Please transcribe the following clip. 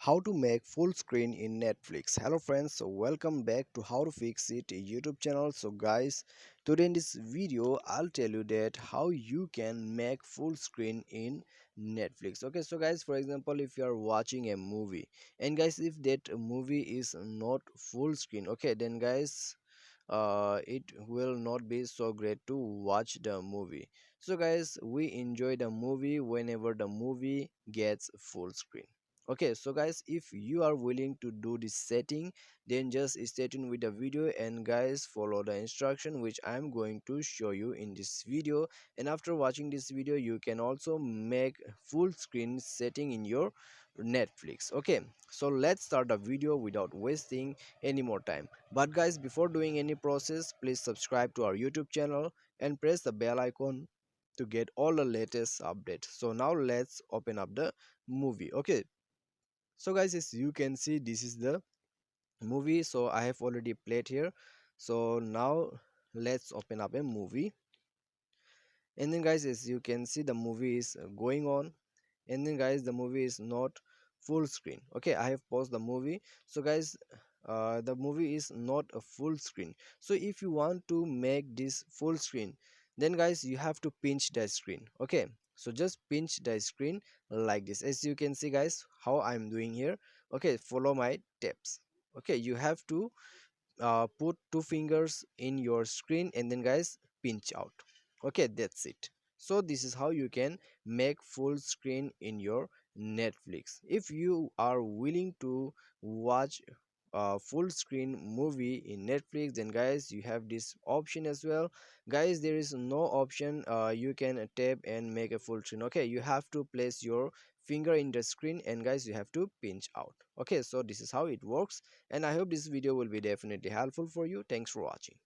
How to make full screen in Netflix. Hello friends, so welcome back to How to Fix It YouTube channel. So guys, today in this video I'll tell you that how you can make full screen in Netflix. Okay, so guys, for example, if you are watching a movie and guys, if that movie is not full screen, okay, then guys, it will not be so great to watch the movie. So guys, we enjoy the movie whenever the movie gets full screen. Okay, so guys, if you are willing to do this setting, then just stay tuned with the video and guys, follow the instruction which I'm going to show you in this video. And after watching this video, you can also make full screen setting in your Netflix. Okay, so let's start the video without wasting any more time. But guys, before doing any process, please subscribe to our YouTube channel and press the bell icon to get all the latest updates. So now let's open up the movie. Okay, so guys, as you can see, this is the movie. So I have already played here. So now let's open up a movie. And then guys, as you can see, the movie is going on. And then guys, the movie is not full screen. Okay, I have paused the movie. So guys, the movie is not a full screen. So if you want to make this full screen, then guys, you have to pinch the screen. Okay, so just pinch the screen like this. As you can see guys, how I'm doing here. Okay, follow my tips. Okay, you have to put two fingers in your screen and then guys, pinch out. Okay, that's it. So this is how you can make full screen in your Netflix. If you are willing to watch a full screen movie in Netflix, then guys, you have this option as well. Guys, there is no option you can tap and make a full screen. Okay, you have to place your finger in the screen and guys, you have to pinch out. Okay, so this is how it works, and I hope this video will be definitely helpful for you. Thanks for watching.